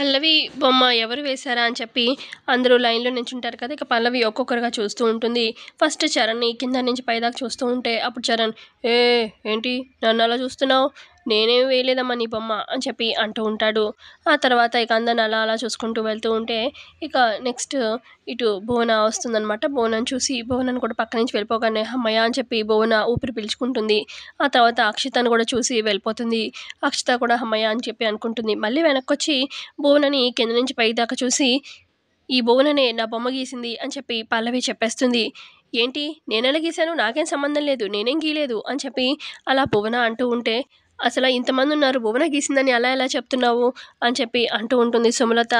పల్లవి బొమ్మ ఎవరు వేశారా అని చెప్పి అందరూ లైన్‌లో నించుంటారు కదా! ఇక పల్లవి ఒక్కొక్కరుగా చూస్తూ ఉంటుంది. ఫస్ట్ చరణ్‌ని కింద నుంచి పైదాకా చూస్తూ ఉంటే అప్పుడు చరణ్, "ఏ ఏంటి నన్నలా చూస్తున్నావు? నేనేమి వేయలేదమ్మా నీ బొమ్మ" అని చెప్పి అంటూ ఉంటాడు. ఆ తర్వాత ఇక అందరిని అలా అలా చూసుకుంటూ వెళ్తూ ఉంటే ఇక నెక్స్ట్ ఇటు భువన వస్తుందనమాట. భువనని చూసి భువనని కూడా పక్క నుంచి వెళ్ళిపోగానే హమ్మయ్య! అని చెప్పి భువన ఊపిరి పీల్చుకుంటుంది. ఆ తర్వాత అక్షితను కూడా చూసి వెళ్ళిపోతుంది. అక్షిత కూడా హమ్మయ్య! అని చెప్పి అనుకుంటుంది. మళ్ళీ వెనక్కొచ్చి భువనని కింద నుంచి పై దాకా చూసి, "ఈ భువననే నా బొమ్మ గీసింది" అని చెప్పి పల్లవి చెప్పేస్తుంది. "ఏంటి నేనెలా గీశాను? నాకేం సంబంధం లేదు. నేనేం గీయలేదు" అని చెప్పి అలా భువన అంటూ ఉంటే, "అసల ఇంతమందున్నారు భువన గీసిందని అలా ఎలా చెప్తున్నావు?" అని చెప్పి అంటూ ఉంటుంది సుమలత.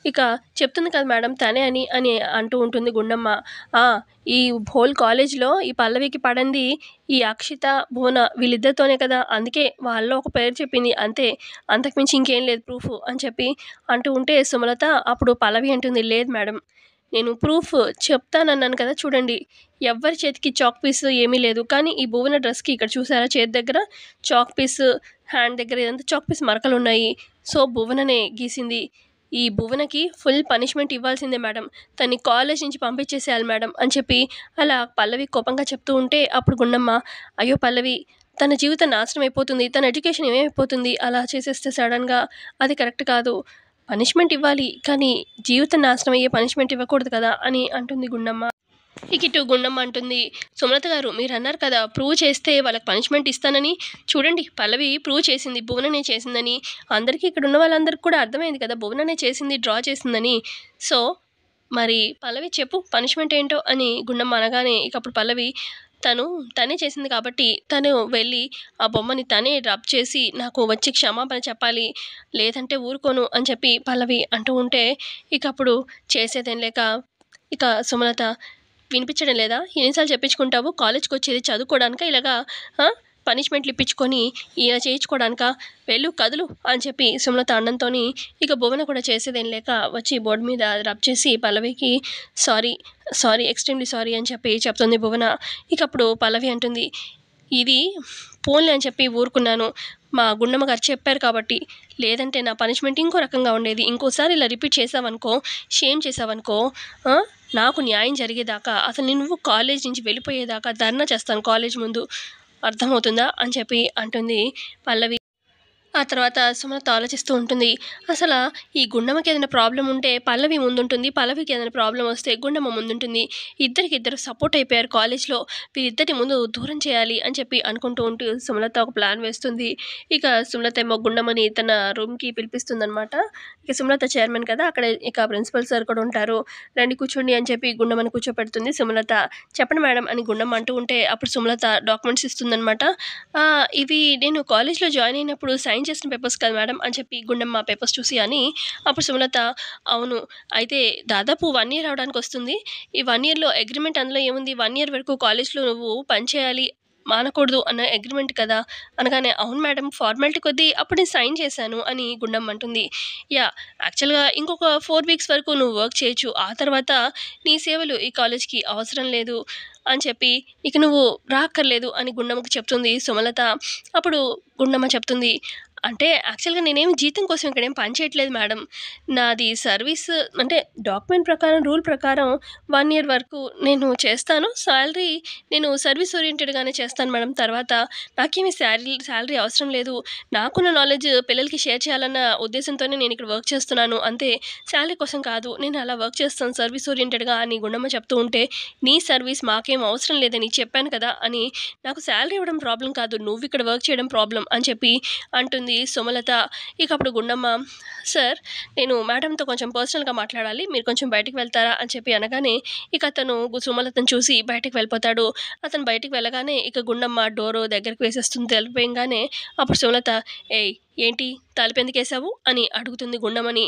ఇక చెప్తుంది కదా మేడం తనే అని అంటూ ఉంటుంది గుండమ్మ. "ఆ! ఈ హోల్ కాలేజ్‌లో ఈ పల్లవికి పడంది ఈ అక్షిత, భువన వీళ్ళిద్దరితోనే కదా! అందుకే వాళ్ళలో ఒక పేరు చెప్పింది అంతే. అంతకు మించి ఇంకేం లేదు ప్రూఫు" అని చెప్పి అంటూ ఉంటే సుమలత అప్పుడు పల్లవి అంటుంది, "లేదు మేడం. నేను ప్రూఫ్ చెప్తానన్నాను కదా! చూడండి. ఎవ్వరి చేతికి చాక్ పీస్ ఏమీ లేదు. కానీ ఈ భువన డ్రెస్‌కి ఇక్కడ చూసారా చేతి దగ్గర చాక్ పీస్, హ్యాండ్ దగ్గర ఇదంతా చాక్ పీస్ మరకలున్నాయి. సో, భువననే గీసింది. ఈ భువనకి ఫుల్ పనిష్మెంట్ ఇవ్వాల్సిందే మేడం. తన్ని కాలేజ్ నుంచి పంపించేసేయాలి మేడం" అని చెప్పి అలా పల్లవి కోపంగా చెప్తూ ఉంటే అప్పుడు గుండమ్మ, "అయ్యో పల్లవి! తన జీవితం నాశనం అయిపోతుంది. తన ఎడ్యుకేషన్ ఏమైపోతుంది అలా చేసేస్తే సడెన్‌గా. అది కరెక్ట్ కాదు. పనిష్మెంట్ ఇవ్వాలి. కానీ జీవితం నాశనం అయ్యే పనిష్మెంట్ ఇవ్వకూడదు కదా!" అని అంటుంది గుండమ్మ. ఇక ఇటు గుండమ్మ అంటుంది, "సుమలత గారు మీరన్నారు కదా! ప్రూవ్ చేస్తే వాళ్ళకి పనిష్మెంట్ ఇస్తానని. చూడండి పల్లవి ప్రూవ్ చేసింది. భువననే చేసిందని. అందరికీ ఇక్కడున్న వాళ్ళందరికి కూడా అర్థమైంది కదా! భువననే చేసింది, డ్రా చేసిందని. సో, మరి పల్లవి చెప్పు పనిష్మెంట్ ఏంటో" అని గుండమ్మ అనగానే ఇక అప్పుడు పల్లవి, తనే చేసింది కాబట్టి తను వెళ్ళి ఆ బొమ్మని తనే రబ్ చేసి నాకు వచ్చి క్షమాపణ చెప్పాలి. లేదంటే ఊరుకోను అని చెప్పి పల్లవి అంటూ ఉంటే ఇక అప్పుడు చేసేదేం లేక ఇక సుమలత, "వినిపించడం లేదా? ఎన్ని సార్లు చెప్పించుకుంటావు? కాలేజ్‌కొచ్చేది చదువుకోవడానికా? ఇలాగా ఆ! పనిష్మెంట్లు ఇప్పించుకొని ఇలా చేయించుకోవడానికా? వెళ్ళు కదులు" అని చెప్పి సుమలత అనడంతోని ఇక భువన కూడా చేసేదేం లేక వచ్చి బోర్డ్ మీద రబ్ చేసి పల్లవికి సారీ, సారీ ఎక్స్‌ట్రీమ్‌లీ సారీ అని చెప్పి చెప్తుంది భువన. ఇక అప్పుడు పల్లవి అంటుంది, "ఇది పోన్లే అని చెప్పి ఊరుకున్నాను. మా గుండమ్మ గారు చెప్పారు కాబట్టి. లేదంటే నా పనిష్మెంట్ ఇంకో రకంగా ఉండేది. ఇంకోసారి ఇలా రిపీట్ చేశావనుకో, షేమ్ చేశావనుకో ఆ! నాకు న్యాయం జరిగేదాకా అసలు నువ్వు కాలేజ్ నుంచి వెళ్ళిపోయేదాకా ధర్నా చేస్తాను కాలేజ్ ముందు. అర్థమవుతుందా?" అని చెప్పి అంటుంది పల్లవి. ఆ తర్వాత సుమలత ఆలోచిస్తూ ఉంటుంది. అసల ఈ గుండమ్మకి ఏదైనా ప్రాబ్లమ్ ఉంటే పల్లవి ముందుంటుంది. పల్లవికి ఏదైనా ప్రాబ్లమ్ వస్తే గుండమ్మ ముందుంటుంది. ఇద్దరికిద్దరు సపోర్ట్ అయిపోయారు కాలేజ్‌లో. వీరిద్దరిని ముందు దూరం చేయాలి అని చెప్పి అనుకుంటూ ఉంటూ సుమలత ఒక ప్లాన్ వేస్తుంది. ఇక సుమలత ఏమో గుండమ్మని తన రూమ్‌కి పిలిపిస్తుందనమాట. ఇక సుమలత చైర్మన్ కదా! అక్కడ ఇక ప్రిన్సిపల్ సార్ కూడా ఉంటారు. "రండి కూర్చోండి" అని చెప్పి గుండమ్మని కూర్చోపెడుతుంది సుమలత. "చెప్పండి మేడం" అని గుండమ్మ అంటూ ఉంటే అప్పుడు సుమలత డాక్యుమెంట్స్ ఇస్తుందనమాట. "ఇవి నేను కాలేజ్‌లో జాయిన్ అయినప్పుడు సైన్ చేసిన పేపర్స్ కదా మేడం" అని చెప్పి గుండమ్మ పేపర్స్ చూసి అని అప్పుడు సుమలత, "అవును. అయితే దాదాపు 1 ఇయర్ అవ్వడానికొస్తుంది. ఈ 1 ఇయర్‌లో అగ్రీమెంట్ అందులో ఏముంది? 1 ఇయర్ వరకు కాలేజ్‌లో నువ్వు పని చేయాలి, మానకూడదు అన్న అగ్రీమెంట్ కదా!" అనగానే, "అవును మేడం ఫార్మాలిటీ కొద్దీ అప్పుడు నేను సైన్ చేశాను" అని గుండమ్మ అంటుంది. "యాహ్! యాక్చువల్‌గా ఇంకొక 4 వీక్స్ వరకు నువ్వు వర్క్ చేయొచ్చు. ఆ తర్వాత నీ సేవలు ఈ కాలేజ్‌కి అవసరం లేదు అని చెప్పి ఇక నువ్వు రాక్కర్లేదు" అని గుండమ్మకి చెప్తుంది సుమలత. అప్పుడు గుండమ్మ చెప్తుంది, "అంటే యాక్చువల్‌గా నేనేమి జీతం కోసం ఇక్కడేం పని చేయట్లేదు మేడం. నాది సర్వీస్ అంటే డాక్యుమెంట్ ప్రకారం, రూల్ ప్రకారం 1 ఇయర్ వరకు నేను చేస్తాను. సాలరీ నేను సర్వీస్ ఓరియెంటెడ్‌గానే చేస్తాను మేడం. తర్వాత నాకేమి సాలరీ అవసరం లేదు. నాకున్న నాలెడ్జ్ పిల్లలకి షేర్ చేయాలన్న ఉద్దేశంతోనే నేనిక్కడ వర్క్ చేస్తున్నాను అంతే. సాలరీ కోసం కాదు. నేను అలా వర్క్ చేస్తాను సర్వీస్ ఓరియెంటెడ్‌గా" అని గుండమ్మ చెప్తూ ఉంటే, "నీ సర్వీస్ మాకేం అవసరం లేదని చెప్పాను కదా!" అని, "నాకు సాలరీ ఇవ్వడం ప్రాబ్లమ్ కాదు. నువ్విక్కడ వర్క్ చేయడం ప్రాబ్లమ్" అని చెప్పి అంటుంది సుమలత. ఇక అప్పుడు గుండమ్మ, "సార్ నేను మేడంతో కొంచెం పర్సనల్‌గా మాట్లాడాలి. మీరు కొంచెం బయటికి వెళ్తారా?" అని చెప్పి అనగానే ఇక అతను సుమలతను చూసి బయటికి వెళ్ళిపోతాడు. అతను బయటికి వెళ్ళగానే ఇక గుండమ్మ డోరు దగ్గరికి వేసేస్తుంది తలుపేయంగానే. అప్పుడు సుమలత, "ఏయ్! ఏంటి తలుపెందుకేసావు?" అని అడుగుతుంది గుండమ్మని.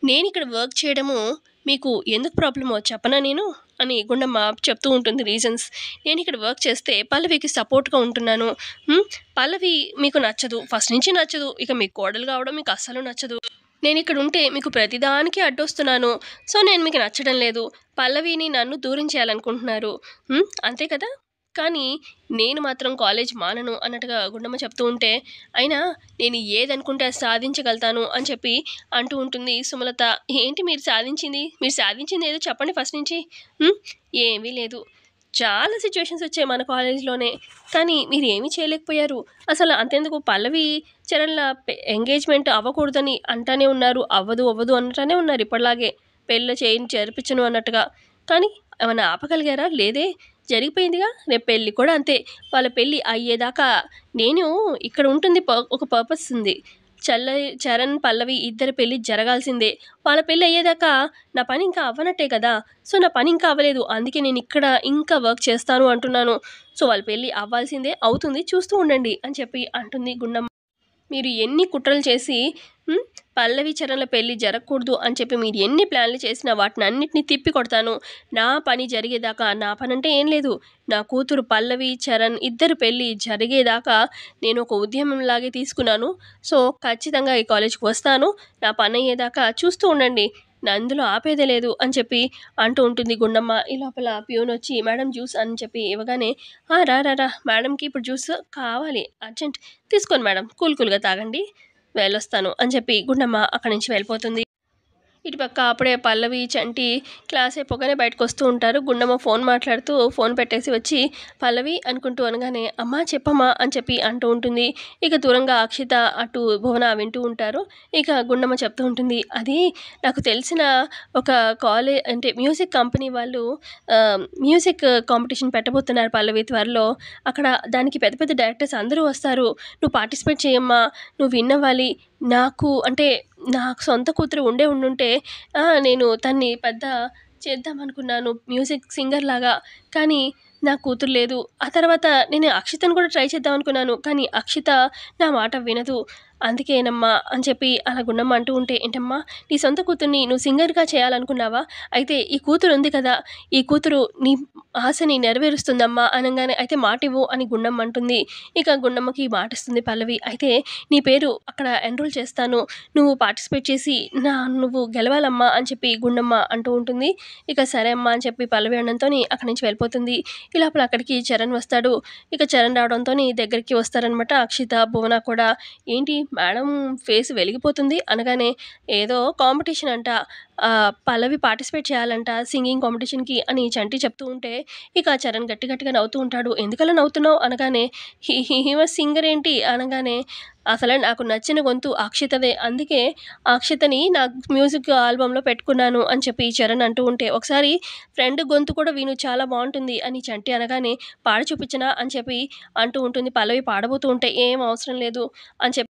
"నేనిక్కడ వర్క్ చేయడము మీకు ఎందుకు ప్రాబ్లమో చెప్పనా నేను?" అని గుండమ్మ చెప్తూ ఉంటుంది రీజన్స్. "నేనిక్కడ వర్క్ చేస్తే పల్లవికి సపోర్ట్‌గా ఉంటున్నాను. పల్లవి మీకు నచ్చదు. ఫస్ట్ నుంచి నచ్చదు. ఇక మీకు కోడలు కావడం మీకు అస్సలు నచ్చదు. నేనిక్కడుంటే మీకు ప్రతిదానికి అడ్డొస్తున్నాను. సో, నేను మీకు నచ్చడం లేదు. పల్లవిని నన్ను దూరం చేయాలనుకుంటున్నారు. అంతే కదా!" కానీ నేను మాత్రం కాలేజ్ మానను అన్నట్టుగా గుండమ్మ చెప్తూ ఉంటే, అయినా నేను ఏదనుకుంటే అది సాధించగలుగుతాను అని చెప్పి అంటూ ఉంటుంది సుమలత. ఏంటి మీరు సాధించింది? మీరు సాధించింది ఏదో చెప్పండి ఫస్ట్ నుంచి. హ్మ్. ఏమీ లేదు. చాలా సిట్యుయేషన్స్ వచ్చాయి మన కాలేజ్‌లోనే. కానీ మీరు ఏమీ చేయలేకపోయారు. అసలు అంతెందుకు పల్లవి, చరణ్‌ల ఎంగేజ్‌మెంట్ అవ్వకూడదని అంటానే ఉన్నారు. అవ్వదు, అవ్వదు అంటానే ఉన్నారు ఇప్పటిలాగే. పెళ్లి జరిపించను అన్నట్టుగా. కానీ ఏమన్నా ఆపగలిగారా? లేదే. జరిగిపోయిందిగా. రేపు పెళ్లి కూడా అంతే. వాళ్ళ పెళ్లి అయ్యేదాకా నేను ఇక్కడ ఉంటుంది ఒక పర్పస్ ఉంది. చరణ్, పల్లవి ఇద్దరి పెళ్లి జరగాల్సిందే. వాళ్ళ పెళ్లి అయ్యేదాకా నా పని ఇంకా అవ్వనట్టే కదా! సో, నా పని ఇంకా అవ్వలేదు. అందుకే నేనిక్కడ ఇంకా వర్క్ చేస్తాను అంటున్నాను. సో, వాళ్ళ పెళ్లి అవ్వాల్సిందే. అవుతుంది. చూస్తూ ఉండండి అని చెప్పి అంటుంది గుండమ్మ. మీరు ఎన్ని కుట్రలు చేసి హ్మ్, పల్లవి, చరణ్‌ల పెళ్లి జరగకూడదు అని చెప్పి మీరు ఎన్ని ప్లాన్‌లు చేసినా వాటినన్నిటిని తిప్పి కొడతాను. నా పని జరిగేదాకా నా పనంటే ఏం లేదు. నా కూతురు పల్లవి, చరణ్ ఇద్దరి పెళ్లి జరిగేదాకా నేను ఒక ఉద్యమంలాగే తీసుకున్నాను. సో, ఖచ్చితంగా ఈ కాలేజ్‌కి వస్తాను. నా పనయ్యేదాకా చూస్తూ ఉండండి. అందులో ఆపేదే లేదు అని చెప్పి అంటూ ఉంటుంది గుండమ్మ. ఈ లోపల ప్యూనొచ్చి మేడం జ్యూస్ అని చెప్పి ఇవ్వగానే, రా రా రా మేడంకి ఇప్పుడు జ్యూస్ కావాలి అర్జెంట్. తీసుకోండి మేడం. కూల్‌గా తాగండి. వెళ్ళొస్తాను అని చెప్పి గుండమ్మ అక్కడి నుంచి వెళ్ళిపోతుంది. ఇటుపక్క అప్పుడే పల్లవి, చంటి క్లాస్ అయిపోగానే బయటకొస్తూ ఉంటారు. గుండమ్మ ఫోన్ మాట్లాడుతూ ఫోన్ పెట్టేసి వచ్చి పల్లవి అనుకుంటూ అనగానే, అమ్మా చెప్పమ్మా అని చెప్పి అంటూ ఉంటుంది. ఇక దూరంగా అక్షిత, అటు భువన వింటూ ఉంటారు. ఇక గుండమ్మ చెప్తూ ఉంటుంది, అది నాకు తెలిసిన ఒక అంటే మ్యూజిక్ కంపెనీ వాళ్ళు మ్యూజిక్ కాంపిటీషన్ పెట్టబోతున్నారు పల్లవి త్వరలో. అక్కడ దానికి పెద్ద పెద్ద డైరెక్టర్స్ అందరూ వస్తారు. నువ్వు పార్టిసిపేట్ చేయమ్మా. నువ్వు విన్ అవ్వాలి. నాకు సొంత కూతురు ఉండుంటే నేను తన్ని పెద్ద చేద్దామనుకున్నాను మ్యూజిక్ సింగర్‌లాగా. కానీ నాకు కూతురు లేదు. ఆ తర్వాత నేను అక్షితను కూడా ట్రై చేద్దామనుకున్నాను. కానీ అక్షిత నా మాట వినదు. అందుకేనమ్మా అని చెప్పి అలా గుండమ్మ అంటూ ఉంటే, ఏంటమ్మా నీ సొంత కూతుర్ని నువ్వు సింగర్‌గా చేయాలనుకున్నావా? అయితే ఈ కూతురు ఉంది కదా! ఈ కూతురు నీ ఆశని నెరవేరుస్తుందమ్మా అనంగానే, అయితే మాటివ్వు అని గుండమ్మ అంటుంది. ఇక గుండమ్మకి మాటిస్తుంది పల్లవి. అయితే నీ పేరు అక్కడ ఎన్రోల్ చేస్తాను. నువ్వు పార్టిసిపేట్ చేసి నువ్వు గెలవాలమ్మా అని చెప్పి గుండమ్మ అంటూ ఉంటుంది. ఇక సరే అమ్మా అని చెప్పి పల్లవి అనడంతోని అక్కడి నుంచి వెళ్ళిపోతుంది. ఈ లోపల అక్కడికి చరణ్ వస్తాడు. ఇక చరణ్ రావడంతోని దగ్గరికి వస్తారనమాట అక్షిత, భువన కూడా. ఏంటి మేడం ఫేస్ వెలిగిపోతుంది అనగానే, ఏదో కాంపిటీషన్ అంట. పల్లవి పార్టిసిపేట్ చేయాలంట సింగింగ్ కాంపిటీషన్‌కి అని చంటి చెప్తూ ఉంటే, ఇక చరణ్ గట్టిగా నవ్వుతూ ఉంటాడు. ఎందుకలా నవ్వుతున్నావు అనగానే, ఈమె సింగర్ ఏంటి అనగానే, అసలు నాకు నచ్చిన గొంతు అక్షితదే. అందుకే అక్షితని నా మ్యూజిక్ ఆల్బమ్‌లో పెట్టుకున్నాను అని చెప్పి చరణ్ అంటూ ఉంటే, ఒకసారి ఫ్రెండ్ గొంతు కూడా విను చాలా బావుంటుంది అని చంటి అనగానే, పాడి చూపించనా అని చెప్పి అంటూ ఉంటుంది. పల్లవి పాడబోతూ ఉంటే, ఏం అవసరం లేదు అని చెప్పి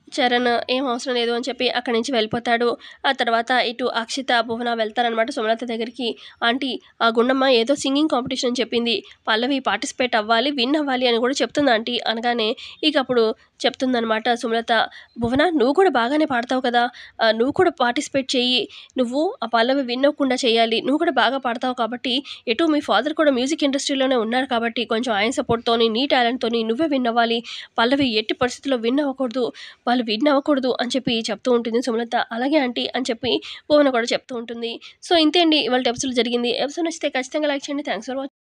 చరణ్ ఏం అవసరం లేదు అని చెప్పి అక్కడి నుంచి వెళ్ళిపోతాడు. ఆ తర్వాత ఇటు అక్షిత, భువన వెళ్తారనమాట సుమలత దగ్గరికి. ఆంటీ ఆ గుండమ్మ ఏదో సింగింగ్ కాంపిటీషన్ అని చెప్పింది. పల్లవి పార్టిసిపేట్ అవ్వాలి, విన్ అవ్వాలి అని కూడా చెప్తుంది ఆంటీ అనగానే, ఇక అప్పుడు చెప్తుందనమాట సుమలత, భువన నువ్వు కూడా బాగానే పాడతావు కదా! నువ్వు కూడా పార్టిసిపేట్ చెయ్యి. నువ్వు ఆ పల్లవి విన్ అవ్వకుండా చేయాలి. నువ్వు కూడా బాగా పాడతావు కాబట్టి, ఎటు మీ ఫాదర్ కూడా మ్యూజిక్ ఇండస్ట్రీలోనే ఉన్నారు కాబట్టి, కొంచెం ఆయన సపోర్ట్‌తోని, నీ టాలెంట్‌తోని నువ్వే విన్ అవ్వాలి. పల్లవి ఎట్టి పరిస్థితిలో విన్ అవ్వకూడదు. వాళ్ళు విన్ అవ్వకూడదు అని చెప్పి చెప్తూ ఉంటుంది సుమలత. అలాగే ఆంటీ అని చెప్పి భువన కూడా చెప్తూ ఉంటుంది. సో, ఇంతే అండి ఇవాల్టి ఎపిసోడ్ జరిగింది. ఎపిసోడ్ నచ్చితే ఖచ్చితంగా లైక్ చేయండి. Thanks for watching.